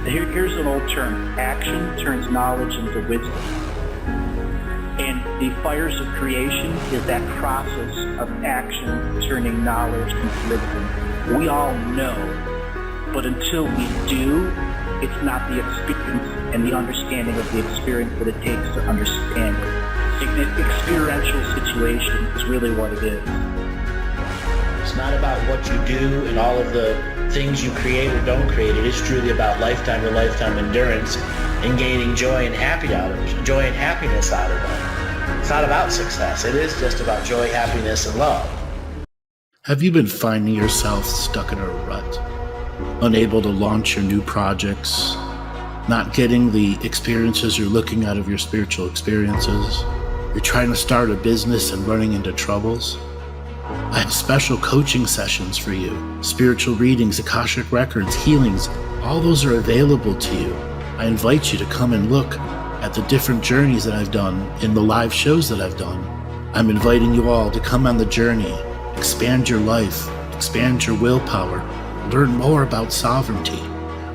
Here's an old term. Action turns knowledge into wisdom. And the fires of creation is that process of action turning knowledge into wisdom. We all know, but until we do, it's not the experience and the understanding of the experience that it takes to understand it. Experiential situation is really what it is. It's not about what you do and all of the things you create or don't create. It is truly about lifetime to lifetime endurance and gaining joy and happiness out of it. It's not about success. It is just about joy, happiness, and love. Have you been finding yourself stuck in a rut, unable to launch your new projects, not getting the experiences you're looking out of your spiritual experiences? You're trying to start a business and running into troubles? I have special coaching sessions for you. Spiritual readings, Akashic records, healings, all those are available to you. I invite you to come and look at the different journeys that I've done in the live shows that I've done. I'm inviting you all to come on the journey, expand your life, expand your willpower, learn more about sovereignty.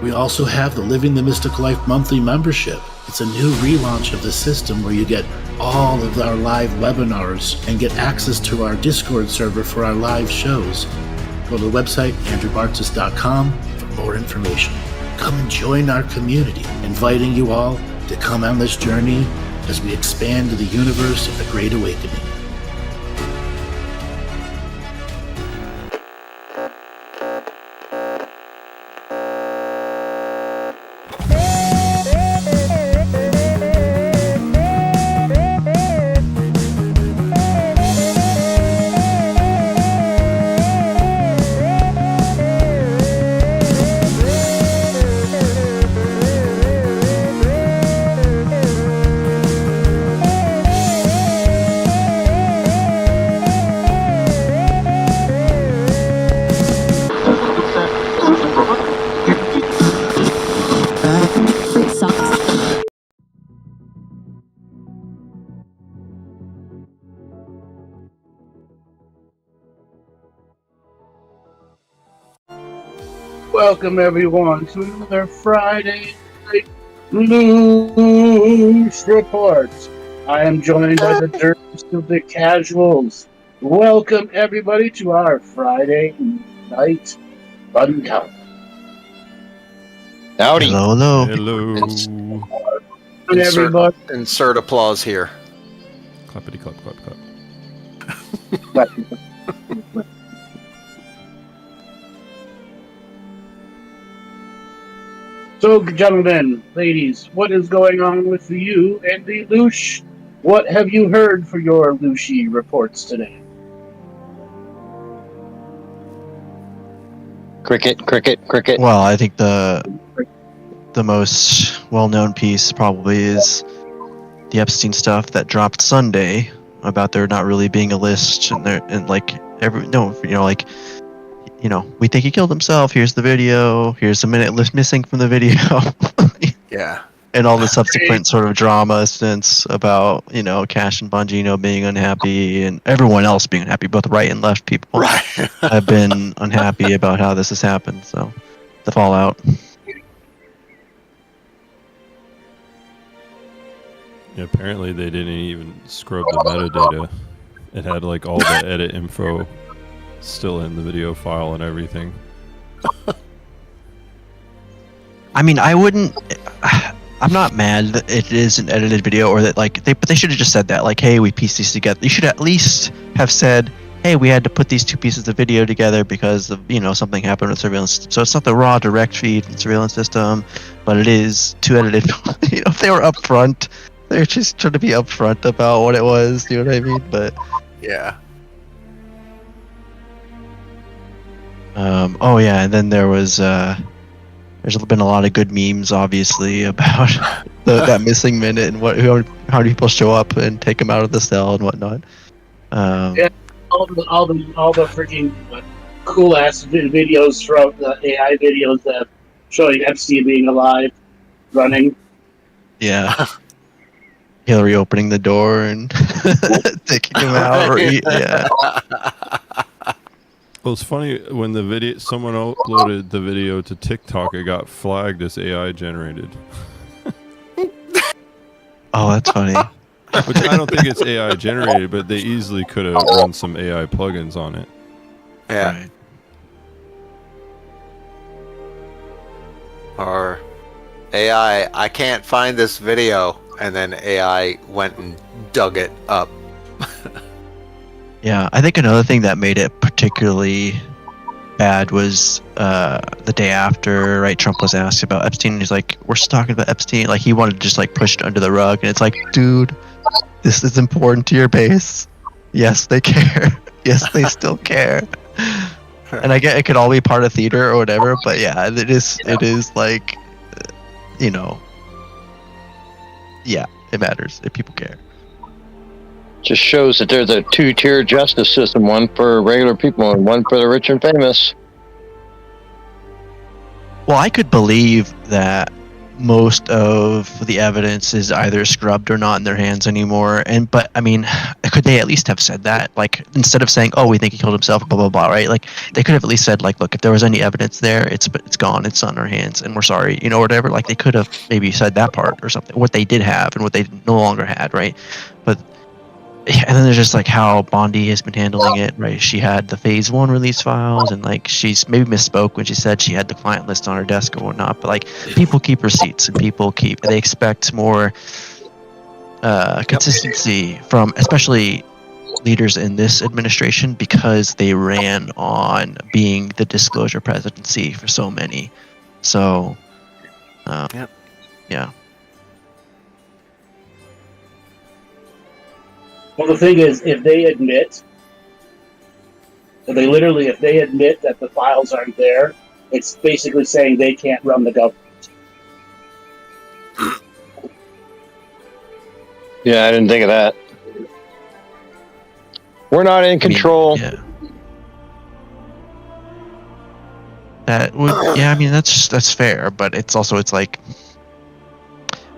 We also have the Living the Mystic Life monthly membership. It's a new relaunch of the system where you get all of our live webinars and get access to our Discord server for our live shows. Go to the website, andrewbartzis.com, for more information. Come and join our community, inviting you all to come on this journey as we expand to the universe of the Great Awakening. Welcome everyone to another Friday Night Loosh Report. I am joined by the nerds of the casuals. Welcome everybody to our Friday Night Rundown. Howdy. Hello. Hello. Insert applause here. Clappity clap clap clap. So, gentlemen, ladies, what is going on with you and the Loosh? What have you heard for your Looshy reports today? Cricket. Well, I think the most well-known piece probably is the Epstein stuff that dropped Sunday about there not really being a list we think he killed himself. Here's the video. Here's a minute list missing from the video. Yeah. And all the subsequent sort of drama since about, Cash and Bongino being unhappy and everyone else being unhappy, both right and left people have been unhappy about how this has happened. So the fallout. Yeah, apparently they didn't even scrub the metadata. It had like all the edit info still in the video file and everything. I mean, I'm not mad that it is an edited video or that but they should have just said that, hey, we pieced these together. You should at least have said, hey, we had to put these two pieces of video together because of, something happened with surveillance. So it's not the raw direct feed and surveillance system, but it is two edited. If they were upfront, they're just trying to be upfront about what it was, you know what I mean? But yeah. And then there's been a lot of good memes, obviously, about that missing minute and how many people show up and take him out of the cell and whatnot. Yeah, all the freaking cool ass videos from the AI videos that showing Epstein being alive, running. Yeah. Hillary opening the door and taking him out. Yeah. Well, it's funny when someone uploaded the video to TikTok, it got flagged as AI generated. Oh, that's funny. Which I don't think it's AI generated, but they easily could have run some AI plugins on it. Yeah. Right. Or AI, I can't find this video, and then AI went and dug it up. Yeah, I think another thing that made it particularly bad was the day after, right? Trump was asked about Epstein, and he's like, "We're still talking about Epstein." Like he wanted to just like push it under the rug, and it's like, dude, this is important to your base. Yes, they care. Yes, they still care. And I get it could all be part of theater or whatever, but yeah, it is. It is like, you know, yeah, it matters if people care. Just shows that there's a two-tier justice system, one for regular people and one for the rich and famous. Well, I could believe that most of the evidence is either scrubbed or not in their hands anymore. But I mean, could they at least have said that? Like, instead of saying, "Oh, we think he killed himself," blah blah blah, right? Like, they could have at least said, like, "Look, if there was any evidence there, it's gone. It's on our hands, and we're sorry," you know, whatever. Like, they could have maybe said that part or something. What they did have and what they no longer had, right? But and then there's just like how Bondi has been handling it, right? She had the phase 1 release files, and like she's maybe misspoke when she said she had the client list on her desk or whatnot, but like people keep receipts and they expect more consistency from especially leaders in this administration, because they ran on being the disclosure presidency for so many. So yeah. Well, the thing is, if they admit that the files aren't there, it's basically saying they can't run the government. Yeah, I didn't think of that. We're not in control. Yeah. That would, yeah, I mean, that's fair, but it's like,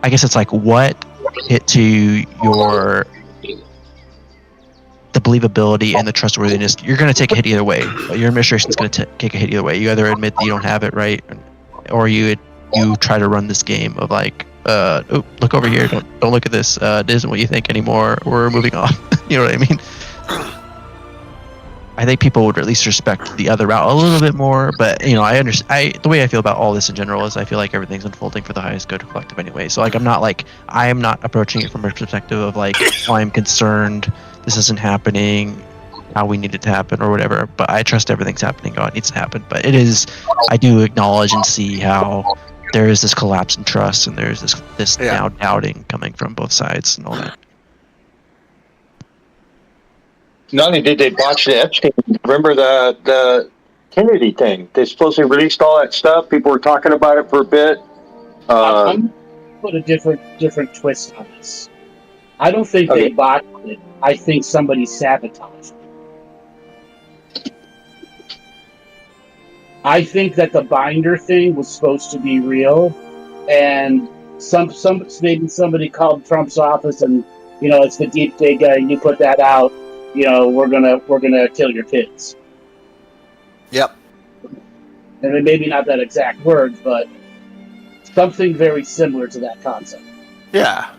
I guess it's like, what hit to your the believability and the trustworthiness? You're going to take a hit either way. Your administration's going to take a hit either way. You either admit that you don't have it right, or you try to run this game of like, oh, look over here, don't look at this. It isn't what you think anymore. We're moving on. You know what I mean? I think people would at least respect the other route a little bit more, but you know, I understand. The way I feel about all this in general is I feel like everything's unfolding for the highest good collective anyway. So like, I am not approaching it from a perspective of like, oh, I'm concerned this isn't happening how we need it to happen or whatever. But I trust everything's happening how it needs to happen. But I do acknowledge and see how there is this collapse in trust, and there's this now doubting coming from both sides and all that. Not only did they botch the Epstein, remember the Kennedy thing? They supposedly released all that stuff. People were talking about it for a bit. I'm gonna put a different twist on this. I don't think they botched it. I think somebody sabotaged it. I think that the binder thing was supposed to be real, and maybe somebody called Trump's office and, you know, it's the deep state guy. You put that out, you know, we're gonna kill your kids. Yep. And maybe not that exact words, but something very similar to that concept. Yeah.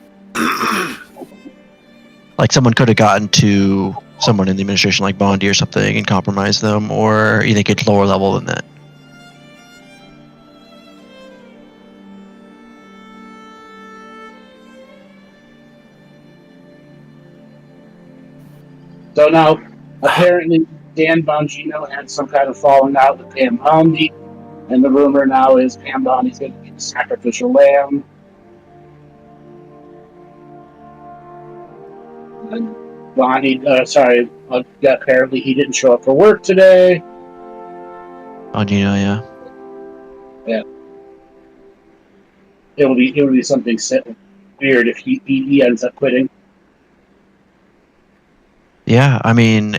Like someone could have gotten to someone in the administration like Bondi or something and compromised them, or you think it's lower level than that? So now, apparently, Dan Bongino had some kind of falling out with Pam Bondi, and the rumor now is Pam Bondi's going to be the sacrificial lamb. And Bondi, apparently he didn't show up for work today. Bongino, yeah. Yeah. It would be something weird if he ends up quitting. Yeah, I mean,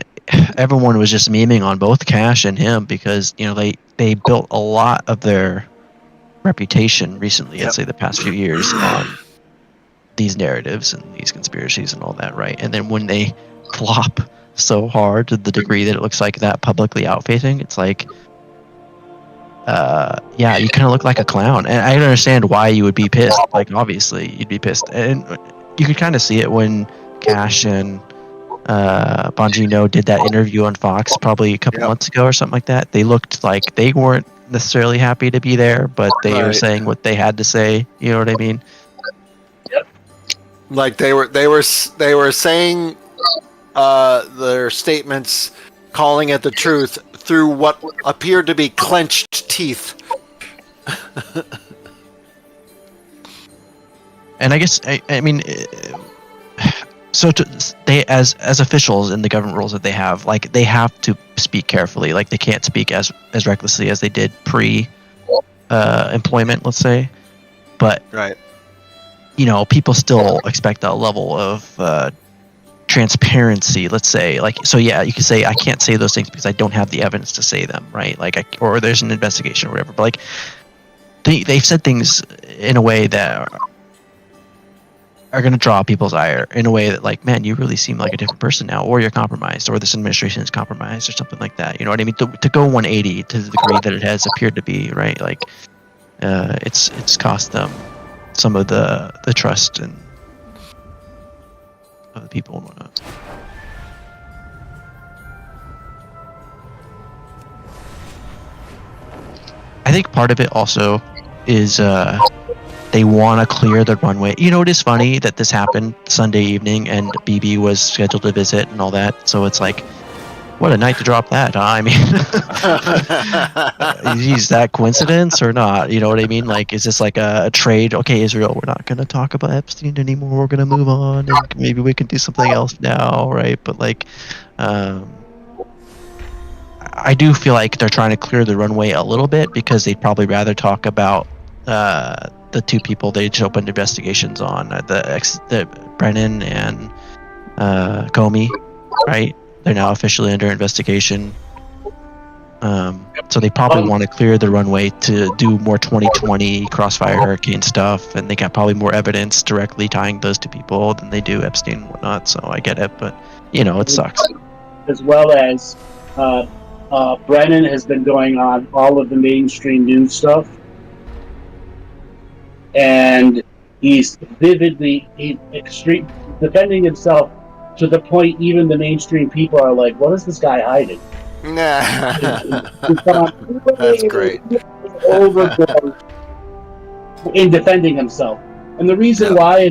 everyone was just memeing on both Cash and him because, you know, they built a lot of their reputation recently, I'd say the past few years, on these narratives and these conspiracies and all that, right? And then when they flop so hard to the degree that it looks like that publicly out-facing. It's like, yeah, you kind of look like a clown. And I don't understand why you would be pissed. Like, obviously, you'd be pissed. And you could kind of see it when Cash and Bongino did that interview on Fox probably a couple months ago or something like that. They looked like they weren't necessarily happy to be there, but they were saying what they had to say. You know what I mean? Like they were saying their statements, calling it the truth through what appeared to be clenched teeth. And I guess I mean, so they as officials in the government roles that they have, like they have to speak carefully. Like they can't speak as recklessly as they did pre employment, let's say. But you know, people still expect a level of transparency, let's say. Like, so yeah, you can say I can't say those things because I don't have the evidence to say them, right? Like, or there's an investigation or whatever. But like, they've said things in a way that are going to draw people's ire in a way that, like, man, you really seem like a different person now, or you're compromised, or this administration is compromised, or something like that. You know what I mean? To go 180 to the degree that it has appeared to be, right? Like, it's cost them some of the trust and of the people and whatnot. I think part of it also is they want to clear the runway. You know, it is funny that this happened Sunday evening and BB was scheduled to visit and all that. So it's like, what a night to drop that, huh? I mean, is that coincidence or not? You know what I mean? Like, is this like a trade? Okay, Israel, we're not going to talk about Epstein anymore. We're going to move on, and maybe we can do something else now, right? But like, I do feel like they're trying to clear the runway a little bit because they'd probably rather talk about the two people they just opened investigations on, the Brennan and Comey, right? They're now officially under investigation. So they probably want to clear the runway to do more 2020 Crossfire Hurricane stuff, and they got probably more evidence directly tying those two people than they do Epstein and whatnot. So I get it, but you know, it sucks. As well as Brennan has been going on all of the mainstream news stuff, and he's extreme defending himself to the point even the mainstream people are like, what is this guy hiding? That's great. Overboard in defending himself. And the reason why,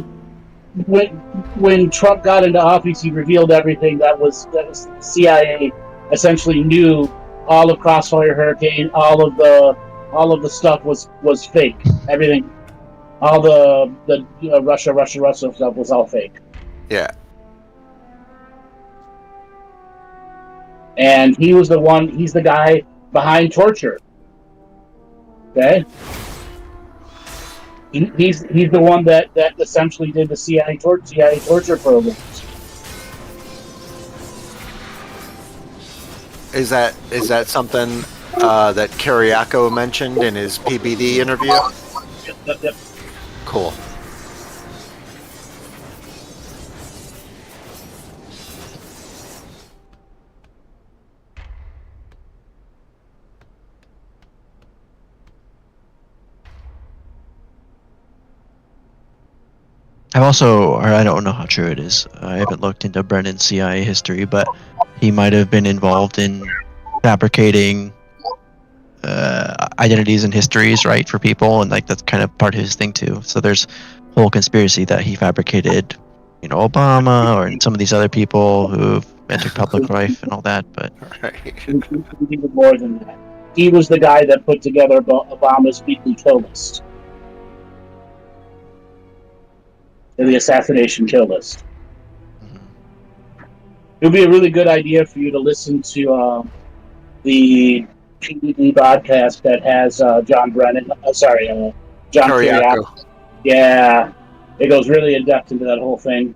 when Trump got into office, he revealed everything that was CIA essentially knew. All of Crossfire Hurricane, all of the stuff was fake. Everything, all the Russia stuff was all fake. Yeah. And he was he's the guy behind torture. Okay? He's the one that essentially did the CIA torture programs. Is that something that Kyriako mentioned in his PBD interview? Yep. Cool. I've also, or I don't know how true it is, I haven't looked into Brennan's CIA history, but he might have been involved in fabricating identities and histories, right, for people, and like that's kind of part of his thing too. So there's a whole conspiracy that he fabricated, you know, Obama or some of these other people who've entered public life and all that, but Even more than that. He was the guy that put together Obama's weekly kill list. The assassination kill list. It would be a really good idea for you to listen to the PDD podcast that has John Brennan. John Kyriako. Yeah, it goes really in depth into that whole thing.